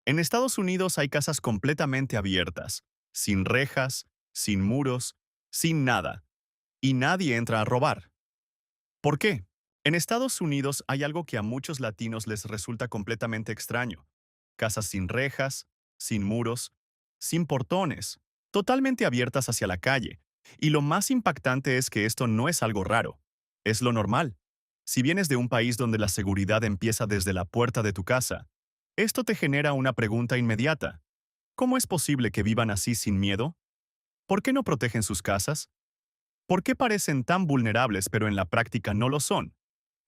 En Estados Unidos hay casas completamente abiertas, sin rejas, sin muros, sin nada, y nadie entra a robar. ¿Por qué? En Estados Unidos hay algo que a muchos latinos les resulta completamente extraño. Casas sin rejas, sin muros, sin portones, totalmente abiertas hacia la calle. Y lo más impactante es que esto no es algo raro, es lo normal. Si vienes de un país donde la seguridad empieza desde la puerta de tu casa, esto te genera una pregunta inmediata. ¿Cómo es posible que vivan así sin miedo? ¿Por qué no protegen sus casas? ¿Por qué parecen tan vulnerables pero en la práctica no lo son?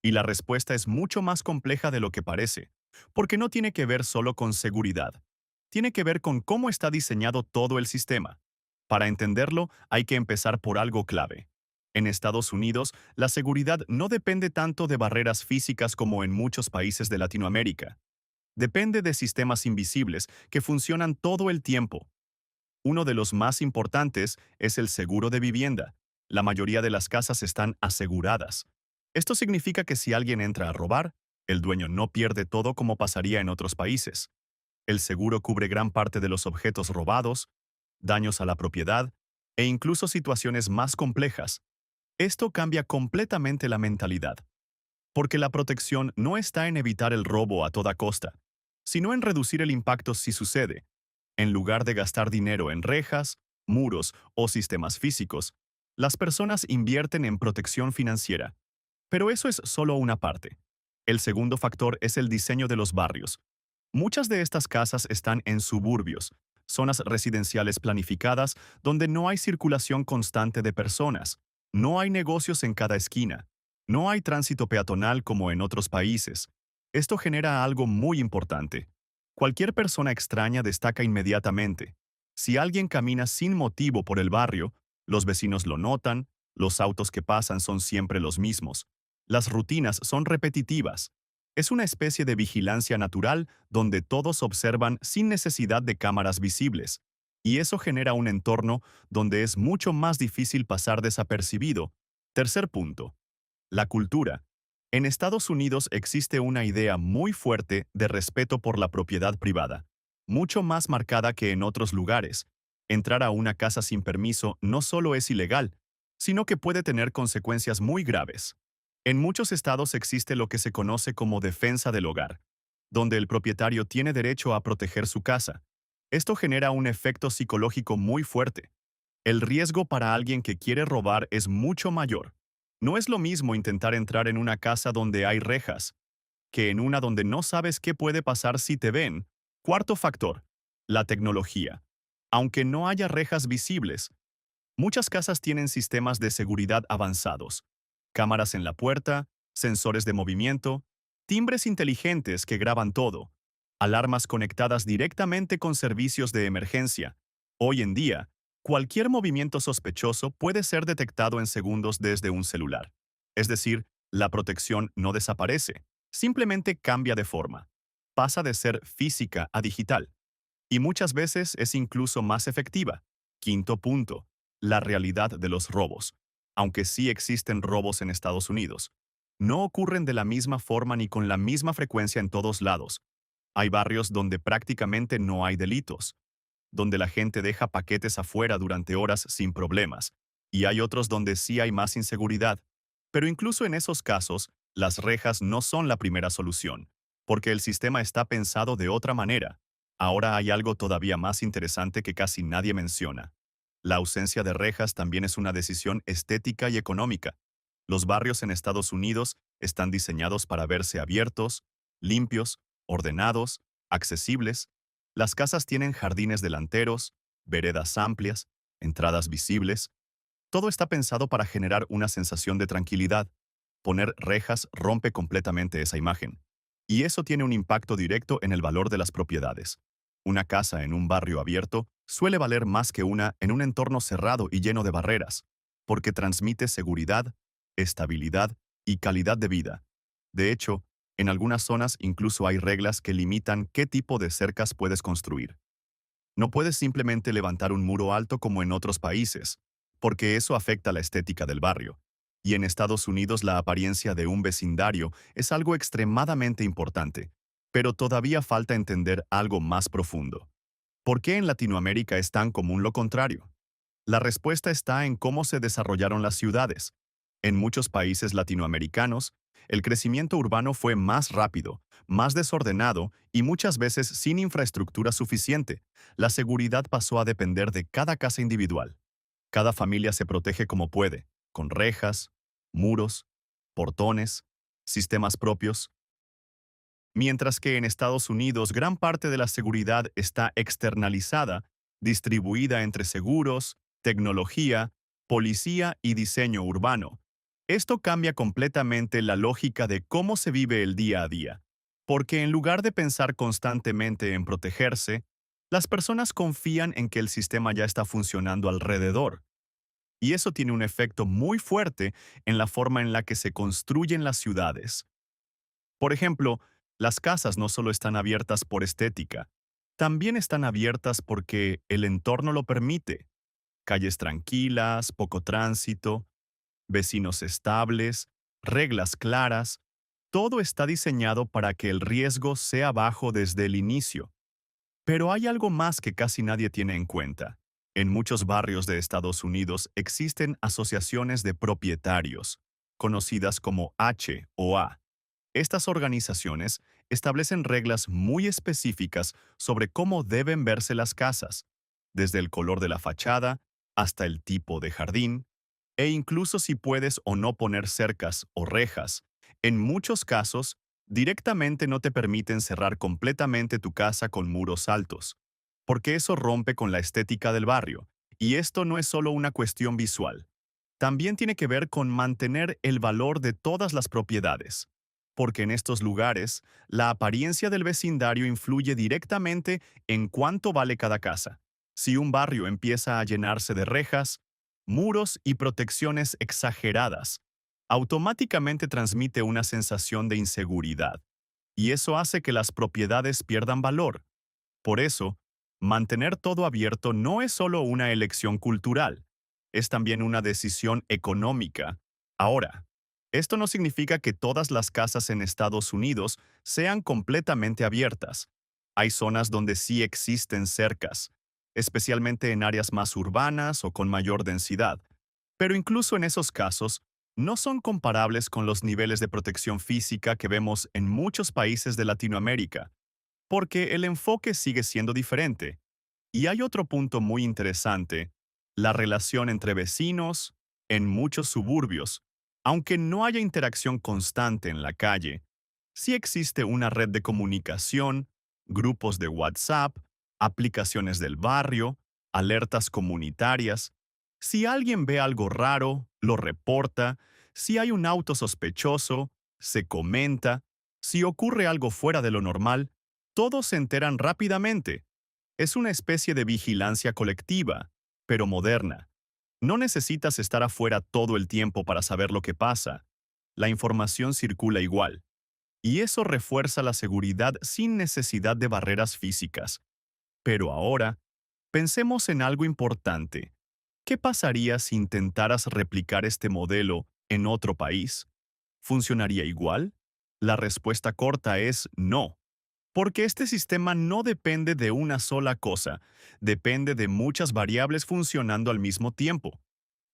Y la respuesta es mucho más compleja de lo que parece, porque no tiene que ver solo con seguridad. Tiene que ver con cómo está diseñado todo el sistema. Para entenderlo, hay que empezar por algo clave. En Estados Unidos, la seguridad no depende tanto de barreras físicas como en muchos países de Latinoamérica. Depende de sistemas invisibles que funcionan todo el tiempo. Uno de los más importantes es el seguro de vivienda. La mayoría de las casas están aseguradas. Esto significa que si alguien entra a robar, el dueño no pierde todo como pasaría en otros países. El seguro cubre gran parte de los objetos robados, daños a la propiedad e incluso situaciones más complejas. Esto cambia completamente la mentalidad, porque la protección no está en evitar el robo a toda costa, sino en reducir el impacto si sucede. En lugar de gastar dinero en rejas, muros o sistemas físicos, las personas invierten en protección financiera. Pero eso es solo una parte. El segundo factor es el diseño de los barrios. Muchas de estas casas están en suburbios, zonas residenciales planificadas donde no hay circulación constante de personas, no hay negocios en cada esquina, no hay tránsito peatonal como en otros países. Esto genera algo muy importante. Cualquier persona extraña destaca inmediatamente. Si alguien camina sin motivo por el barrio, los vecinos lo notan, los autos que pasan son siempre los mismos. Las rutinas son repetitivas. Es una especie de vigilancia natural donde todos observan sin necesidad de cámaras visibles. Y eso genera un entorno donde es mucho más difícil pasar desapercibido. Tercer punto. La cultura. En Estados Unidos existe una idea muy fuerte de respeto por la propiedad privada, mucho más marcada que en otros lugares. Entrar a una casa sin permiso no solo es ilegal, sino que puede tener consecuencias muy graves. En muchos estados existe lo que se conoce como defensa del hogar, donde el propietario tiene derecho a proteger su casa. Esto genera un efecto psicológico muy fuerte. El riesgo para alguien que quiere robar es mucho mayor. No es lo mismo intentar entrar en una casa donde hay rejas, que en una donde no sabes qué puede pasar si te ven. Cuarto factor, la tecnología. Aunque no haya rejas visibles, muchas casas tienen sistemas de seguridad avanzados, cámaras en la puerta, sensores de movimiento, timbres inteligentes que graban todo, alarmas conectadas directamente con servicios de emergencia. Hoy en día, cualquier movimiento sospechoso puede ser detectado en segundos desde un celular. Es decir, la protección no desaparece, simplemente cambia de forma. Pasa de ser física a digital. Y muchas veces es incluso más efectiva. Quinto punto, la realidad de los robos. Aunque sí existen robos en Estados Unidos, no ocurren de la misma forma ni con la misma frecuencia en todos lados. Hay barrios donde prácticamente no hay delitos, donde la gente deja paquetes afuera durante horas sin problemas, y hay otros donde sí hay más inseguridad. Pero incluso en esos casos, las rejas no son la primera solución, porque el sistema está pensado de otra manera. Ahora hay algo todavía más interesante que casi nadie menciona. La ausencia de rejas también es una decisión estética y económica. Los barrios en Estados Unidos están diseñados para verse abiertos, limpios, ordenados, accesibles. Las casas tienen jardines delanteros, veredas amplias, entradas visibles. Todo está pensado para generar una sensación de tranquilidad. Poner rejas rompe completamente esa imagen. Y eso tiene un impacto directo en el valor de las propiedades. Una casa en un barrio abierto suele valer más que una en un entorno cerrado y lleno de barreras, porque transmite seguridad, estabilidad y calidad de vida. De hecho, en algunas zonas incluso hay reglas que limitan qué tipo de cercas puedes construir. No puedes simplemente levantar un muro alto como en otros países, porque eso afecta la estética del barrio. Y en Estados Unidos la apariencia de un vecindario es algo extremadamente importante. Pero todavía falta entender algo más profundo. ¿Por qué en Latinoamérica es tan común lo contrario? La respuesta está en cómo se desarrollaron las ciudades. En muchos países latinoamericanos, el crecimiento urbano fue más rápido, más desordenado y muchas veces sin infraestructura suficiente. La seguridad pasó a depender de cada casa individual. Cada familia se protege como puede, con rejas, muros, portones, sistemas propios. Mientras que en Estados Unidos gran parte de la seguridad está externalizada, distribuida entre seguros, tecnología, policía y diseño urbano. Esto cambia completamente la lógica de cómo se vive el día a día, porque en lugar de pensar constantemente en protegerse, las personas confían en que el sistema ya está funcionando alrededor. Y eso tiene un efecto muy fuerte en la forma en la que se construyen las ciudades. Por ejemplo, las casas no solo están abiertas por estética, también están abiertas porque el entorno lo permite. Calles tranquilas, poco tránsito, vecinos estables, reglas claras, todo está diseñado para que el riesgo sea bajo desde el inicio. Pero hay algo más que casi nadie tiene en cuenta. En muchos barrios de Estados Unidos existen asociaciones de propietarios, conocidas como HOA. Estas organizaciones establecen reglas muy específicas sobre cómo deben verse las casas, desde el color de la fachada hasta el tipo de jardín, e incluso si puedes o no poner cercas o rejas. En muchos casos, directamente no te permiten cerrar completamente tu casa con muros altos, porque eso rompe con la estética del barrio, y esto no es solo una cuestión visual. También tiene que ver con mantener el valor de todas las propiedades, porque en estos lugares, la apariencia del vecindario influye directamente en cuánto vale cada casa. Si un barrio empieza a llenarse de rejas, muros y protecciones exageradas, automáticamente transmite una sensación de inseguridad, y eso hace que las propiedades pierdan valor. Por eso, mantener todo abierto no es solo una elección cultural, es también una decisión económica. Ahora, esto no significa que todas las casas en Estados Unidos sean completamente abiertas. Hay zonas donde sí existen cercas, especialmente en áreas más urbanas o con mayor densidad. Pero incluso en esos casos, no son comparables con los niveles de protección física que vemos en muchos países de Latinoamérica, porque el enfoque sigue siendo diferente. Y hay otro punto muy interesante, la relación entre vecinos en muchos suburbios. Aunque no haya interacción constante en la calle, sí existe una red de comunicación, grupos de WhatsApp, aplicaciones del barrio, alertas comunitarias. Si alguien ve algo raro, lo reporta. Si hay un auto sospechoso, se comenta. Si ocurre algo fuera de lo normal, todos se enteran rápidamente. Es una especie de vigilancia colectiva, pero moderna. No necesitas estar afuera todo el tiempo para saber lo que pasa. La información circula igual. Y eso refuerza la seguridad sin necesidad de barreras físicas. Pero ahora, pensemos en algo importante. ¿Qué pasaría si intentaras replicar este modelo en otro país? ¿Funcionaría igual? La respuesta corta es no. Porque este sistema no depende de una sola cosa, depende de muchas variables funcionando al mismo tiempo.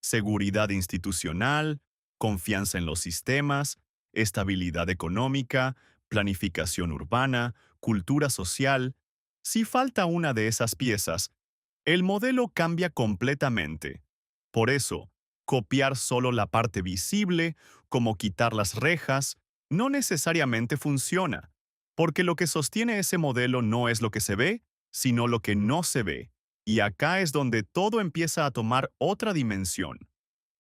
Seguridad institucional, confianza en los sistemas, estabilidad económica, planificación urbana, cultura social. Si falta una de esas piezas, el modelo cambia completamente. Por eso, copiar solo la parte visible, como quitar las rejas, no necesariamente funciona, porque lo que sostiene ese modelo no es lo que se ve, sino lo que no se ve. Y acá es donde todo empieza a tomar otra dimensión.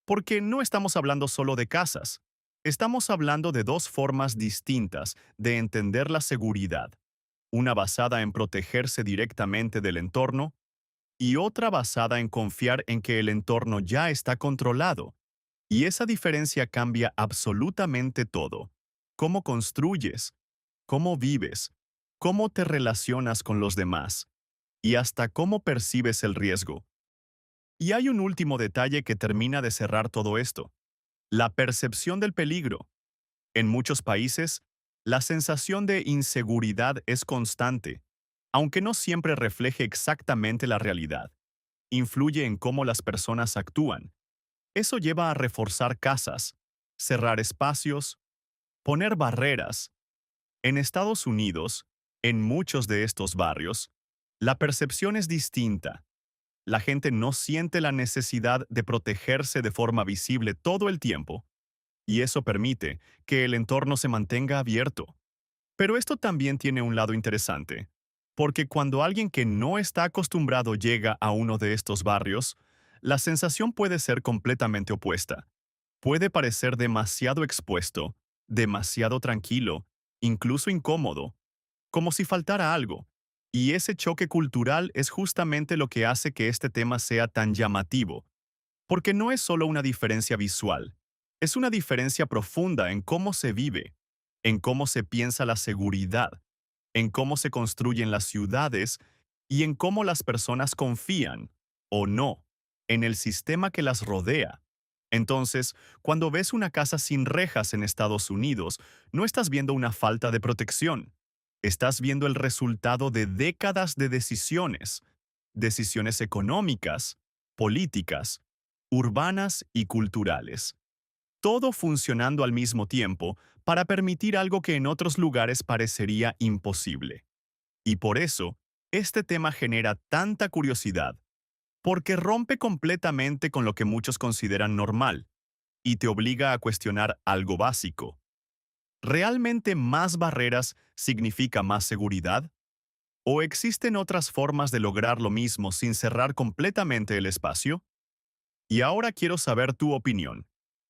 Porque no estamos hablando solo de casas. Estamos hablando de dos formas distintas de entender la seguridad. Una basada en protegerse directamente del entorno y otra basada en confiar en que el entorno ya está controlado. Y esa diferencia cambia absolutamente todo. Cómo construyes, cómo vives, cómo te relacionas con los demás y hasta cómo percibes el riesgo. Y hay un último detalle que termina de cerrar todo esto: la percepción del peligro. En muchos países, La sensación de inseguridad es constante, aunque no siempre refleje exactamente la realidad. Influye en cómo las personas actúan. Eso lleva a reforzar casas, cerrar espacios, poner barreras. En Estados Unidos, en muchos de estos barrios, la percepción es distinta. La gente no siente la necesidad de protegerse de forma visible todo el tiempo, y eso permite que el entorno se mantenga abierto. Pero esto también tiene un lado interesante, porque cuando alguien que no está acostumbrado llega a uno de estos barrios, la sensación puede ser completamente opuesta. Puede parecer demasiado expuesto, demasiado tranquilo, incluso incómodo, como si faltara algo. Y ese choque cultural es justamente lo que hace que este tema sea tan llamativo, porque no es solo una diferencia visual, es una diferencia profunda en cómo se vive, en cómo se piensa la seguridad, en cómo se construyen las ciudades y en cómo las personas confían, o no, en el sistema que las rodea. Entonces, cuando ves una casa sin rejas en Estados Unidos, no estás viendo una falta de protección. Estás viendo el resultado de décadas de decisiones, decisiones económicas, políticas, urbanas y culturales, todo funcionando al mismo tiempo para permitir algo que en otros lugares parecería imposible. Y por eso, este tema genera tanta curiosidad, porque rompe completamente con lo que muchos consideran normal y te obliga a cuestionar algo básico. ¿Realmente más barreras significa más seguridad? ¿O existen otras formas de lograr lo mismo sin cerrar completamente el espacio? Y ahora quiero saber tu opinión.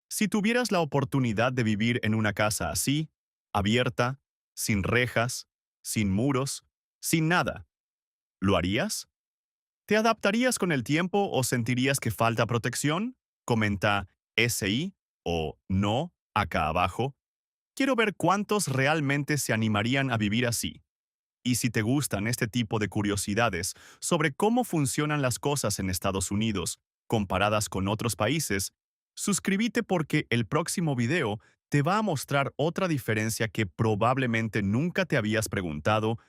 Si tuvieras la oportunidad de vivir en una casa así, abierta, sin rejas, sin muros, sin nada, ¿lo harías? ¿Te adaptarías con el tiempo o sentirías que falta protección? Comenta SI o no acá abajo. Quiero ver cuántos realmente se animarían a vivir así. Y si te gustan este tipo de curiosidades sobre cómo funcionan las cosas en Estados Unidos comparadas con otros países, suscríbete porque el próximo video te va a mostrar otra diferencia que probablemente nunca te habías preguntado